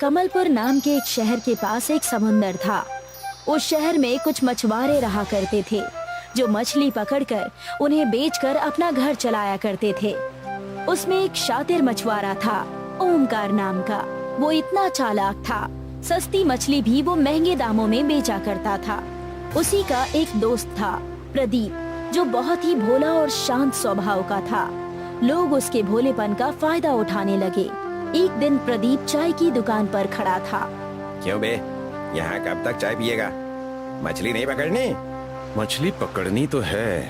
कमलपुर नाम के एक शहर के पास एक समुंदर था। उस शहर में कुछ मछुआरे रहा करते थे जो मछली पकड़कर उन्हें बेचकर अपना घर चलाया करते थे। उसमें एक शातिर मछुआरा था, ओमकार नाम का। वो इतना चालाक था, सस्ती मछली भी वो महंगे दामों में बेचा करता था। उसी का एक दोस्त था, प्रदीप, जो बहुत ही भोला और शांत स्वभाव का था। लोग उसके भोलेपन का फायदा उठाने लगे। एक दिन प्रदीप चाय की दुकान पर खड़ा था। क्यों बे, यहाँ कब तक चाय पिएगा? मछली नहीं पकड़नी? मछली पकड़नी तो है,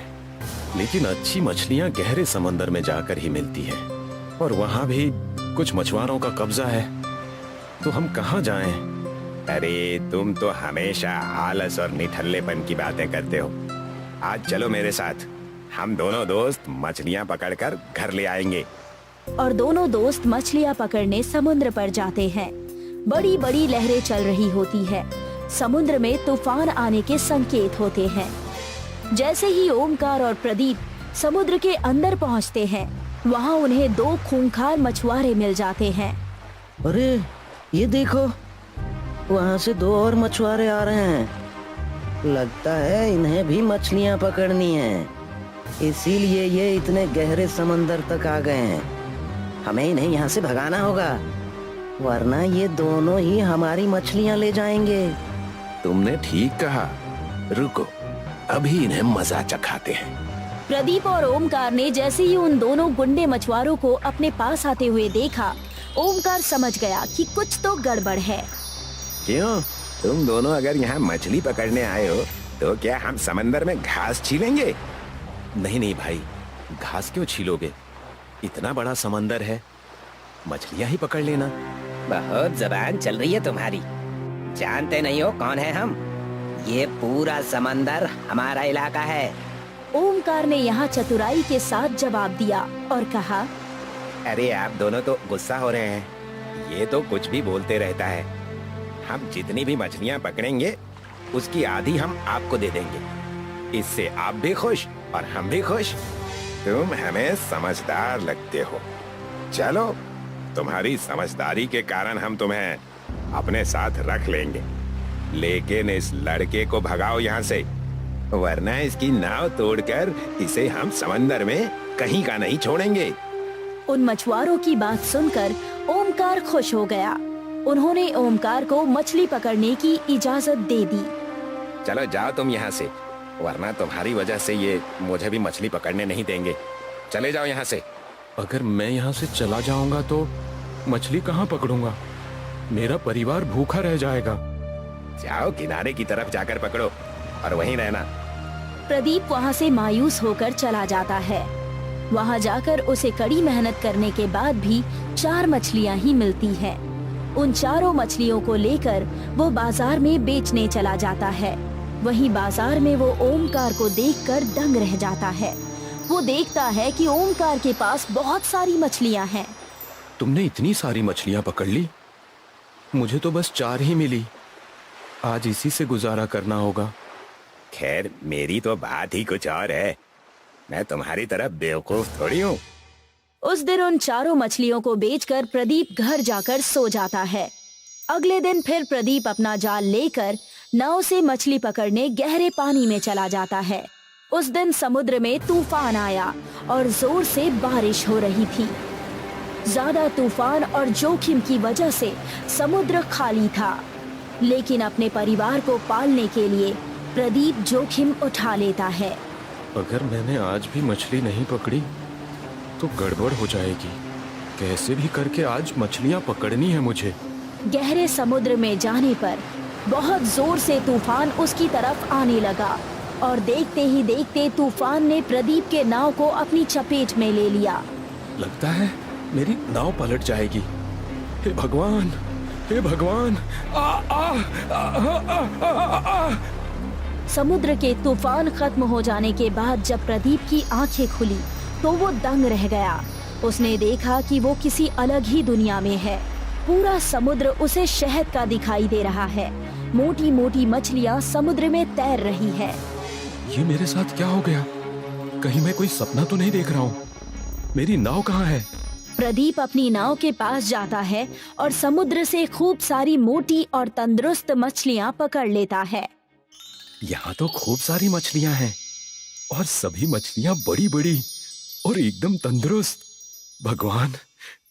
लेकिन अच्छी मछलियाँ गहरे समंदर में जाकर ही मिलती है, और वहाँ भी कुछ मछुआरों का कब्जा है। तो हम कहाँ जाएं? अरे तुम तो हमेशा आलस और निठल्लेपन की बातें करते हो। आज चलो मेरे साथ, हम दोनों दोस्त मछलियाँ पकड़कर घर ले आएंगे। और दोनों दोस्त मछलियाँ पकड़ने समुद्र पर जाते हैं। बड़ी बड़ी लहरें चल रही होती है। समुद्र में तूफान आने के संकेत होते हैं। जैसे ही ओमकार और प्रदीप समुद्र के अंदर पहुंचते हैं, वहां उन्हें दो खूंखार मछुआरे मिल जाते हैं। अरे ये देखो, वहाँ से दो और मछुआरे आ रहे हैं। लगता है इन्हें भी मछलियाँ पकड़नी है, इसीलिए ये इतने गहरे समंदर तक आ गए हैं। हमें इन्हें यहाँ से भगाना होगा, वरना ये दोनों ही हमारी मछलियाँ ले जाएंगे। तुमने ठीक कहा, रुको अभी इन्हें मजा चखाते हैं। प्रदीप और ओमकार ने जैसे ही उन दोनों गुंडे मछुआरों को अपने पास आते हुए देखा, ओमकार समझ गया कि कुछ तो गड़बड़ है। क्यों, तुम दोनों अगर यहाँ मछली पकड़ने आए हो तो क्या हम समंदर में घास छीलेंगे? नहीं नहीं भाई, घास क्यों छीलोगे? इतना बड़ा समंदर है, मछलियाँ ही पकड़ लेना। बहुत जबान चल रही है तुम्हारी। जानते नहीं हो कौन है हम? ये पूरा समंदर हमारा इलाका है। ओमकार ने यहाँ चतुराई के साथ जवाब दिया और कहा, अरे आप दोनों तो गुस्सा हो रहे हैं, ये तो कुछ भी बोलते रहता है। हम जितनी भी मछलियाँ पकड़ेंगे उसकी आधी हम आपको दे देंगे। इससे आप भी खुश और हम भी खुश। तुम हमें समझदार लगते हो। चलो, तुम्हारी समझदारी के कारण हम तुम्हें अपने साथ रख लेंगे, लेकिन इस लड़के को भगाओ यहाँ से, वरना इसकी नाव तोड़कर इसे हम समंदर में कहीं का नहीं छोड़ेंगे। उन मछुआरों की बात सुनकर ओमकार खुश हो गया। उन्होंने ओमकार को मछली पकड़ने की इजाजत दे दी। चलो जाओ तुम यहाँ से, वरना तुम्हारी वजह से ये मुझे भी मछली पकड़ने नहीं देंगे। चले जाओ यहाँ से। अगर मैं यहाँ से चला जाऊंगा तो मछली कहाँ पकड़ूंगा? मेरा परिवार भूखा रह जाएगा। जाओ किनारे की तरफ जाकर पकड़ो और वहीं रहना। प्रदीप वहाँ से मायूस होकर चला जाता है। वहाँ जाकर उसे कड़ी मेहनत करने के बाद भी 4 मछलियाँ ही मिलती हैं। उन चारों मछलियों को लेकर वो बाजार में बेचने चला जाता है। वहीं बाजार में वो ओमकार को देखकर दंग रह जाता है। वो देखता है कि ओमकार के पास बहुत सारी मछलियाँ हैं। तुमने इतनी सारी मछलियाँ पकड़ ली? मुझे तो बस 4 ही मिली। आज इसी से गुजारा करना होगा। खैर, मेरी तो बात ही कुछ और है। मैं तुम्हारी तरह बेवकूफ थोड़ी हूँ। उस दिन उन चारों मछलियों को बेचकर प्रदीप घर जाकर सो जाता है। अगले दिन फिर प्रदीप अपना जाल लेकर नाव से मछली पकड़ने गहरे पानी में चला जाता है। उस दिन समुद्र में तूफान आया और जोर से बारिश हो रही थी। ज्यादा तूफान और जोखिम की वजह से समुद्र खाली था, लेकिन अपने परिवार को पालने के लिए प्रदीप जोखिम उठा लेता है। अगर मैंने आज भी मछली नहीं पकड़ी तो गड़बड़ हो जाएगी। कैसे भी करके आज मछलियाँ पकड़नी है मुझे। गहरे समुद्र में जाने पर बहुत जोर से तूफान उसकी तरफ आने लगा और देखते ही देखते तूफान ने प्रदीप के नाव को अपनी चपेट में ले लिया। लगता है मेरी नाव पलट जाएगी। हे भगवान, हे भगवान! आ, आ, आ, आ, आ, आ, आ। समुद्र के तूफान खत्म हो जाने के बाद जब प्रदीप की आंखें खुली तो वो दंग रह गया। उसने देखा कि वो किसी अलग ही दुनिया में है। पूरा समुद्र उसे शहद का दिखाई दे रहा है। मोटी मोटी मछलियाँ समुद्र में तैर रही है। ये मेरे साथ क्या हो गया? कहीं मैं कोई सपना तो नहीं देख रहा हूँ? मेरी नाव कहाँ है? प्रदीप अपनी नाव के पास जाता है और समुद्र से खूब सारी मोटी और तंदुरुस्त मछलियाँ पकड़ लेता है। यहाँ तो खूब सारी मछलियाँ हैं और सभी मछलियाँ बड़ी बड़ी और एकदम तंदुरुस्त। भगवान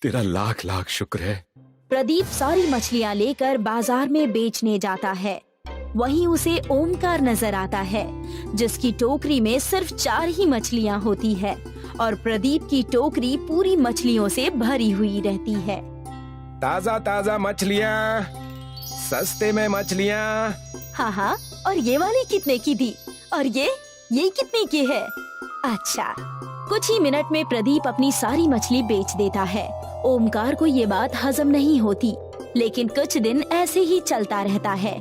तेरा लाख लाख शुक्र है। प्रदीप सारी मछलियाँ लेकर बाजार में बेचने जाता है। वहीं उसे ओमकार नजर आता है, जिसकी टोकरी में सिर्फ 4 ही मछलियाँ होती है और प्रदीप की टोकरी पूरी मछलियों से भरी हुई रहती है। ताजा ताजा मछलियाँ, सस्ते में मछलियाँ। हाँ, और ये वाली कितने की थी? और ये कितने की है? अच्छा, कुछ ही मिनट में प्रदीप अपनी सारी मछली बेच देता है। ओमकार को ये बात हजम नहीं होती, लेकिन कुछ दिन ऐसे ही चलता रहता है।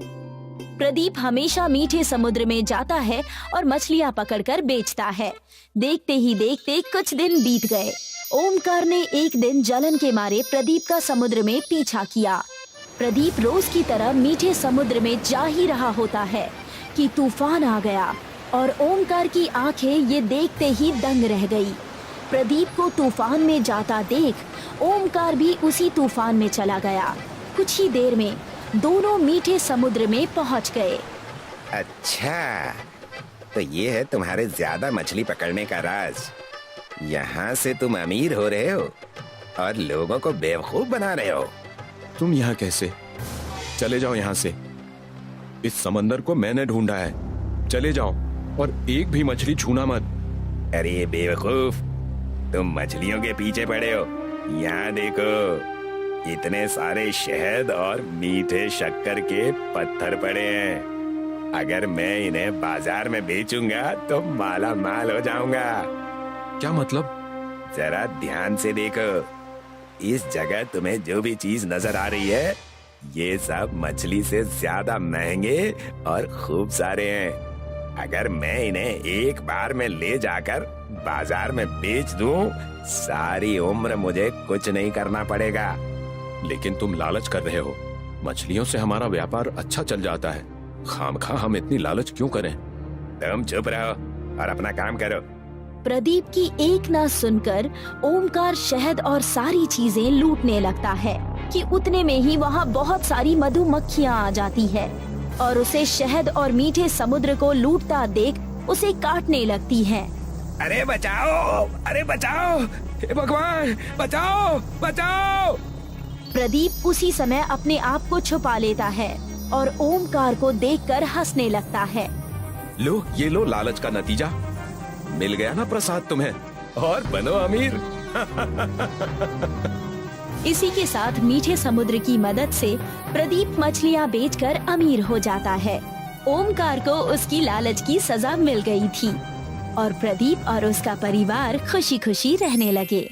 प्रदीप हमेशा मीठे समुद्र में जाता है और मछलियाँ पकड़कर बेचता है। देखते ही देखते कुछ दिन बीत गए। ओमकार ने एक दिन जलन के मारे प्रदीप का समुद्र में पीछा किया। प्रदीप रोज की तरह मीठे समुद्र में जा ही रहा होता है कि तूफान आ गया और ओमकार की आंखें ये देखते ही दंग रह गई। प्रदीप को तूफान में जाता देख ओमकार भी उसी तूफान में चला गया। कुछ ही देर में दोनों मीठे समुद्र में पहुंच गए। अच्छा, तो ये है तुम्हारे ज्यादा मछली पकड़ने का राज। यहाँ से तुम अमीर हो रहे हो और लोगों को बेवकूफ बना रहे हो। तुम यहाँ कैसे? चले जाओ यहाँ से। इस समंदर को मैंने ढूंढा है। चले जाओ और एक भी मछली छूना मत। अरे बेवकूफ, तुम मछलियों के पीछे पड़े हो। यहाँ देखो, इतने सारे शहद और मीठे शक्कर के पत्थर पड़े हैं। अगर मैं इन्हें बाजार में बेचूंगा तो माला माल हो जाऊंगा। क्या मतलब? जरा ध्यान से देखो। इस जगह तुम्हें जो भी चीज नजर आ रही है, ये सब मछली से ज्यादा महंगे और खूब सारे हैं। अगर मैं इन्हें एक बार में ले जाकर बाजार में बेच दूं, सारी उम्र मुझे कुछ नहीं करना पड़ेगा। लेकिन तुम लालच कर रहे हो। मछलियों से हमारा व्यापार अच्छा चल जाता है। खामखा हम इतनी लालच क्यों करें? तुम चुप रहो और अपना काम करो। प्रदीप की एक ना सुनकर ओमकार शहद और सारी चीजें लूटने लगता है कि उतने में ही वहाँ बहुत सारी मधुमक्खियाँ आ जाती है और उसे शहद और मीठे समुद्र को लूटता देख उसे काटने लगती हैं। अरे बचाओ, अरे बचाओ, हे भगवान, बचाओ, बचाओ। प्रदीप उसी समय अपने आप को छुपा लेता है और ओमकार को देखकर हंसने लगता है। लो, ये लो लालच का नतीजा। मिल गया ना प्रसाद तुम्हें, और बनो अमीर। इसी के साथ मीठे समुद्र की मदद से प्रदीप मछलियाँ बेचकर अमीर हो जाता है। ओमकार को उसकी लालच की सजा मिल गई थी और प्रदीप और उसका परिवार खुशी खुशी रहने लगे।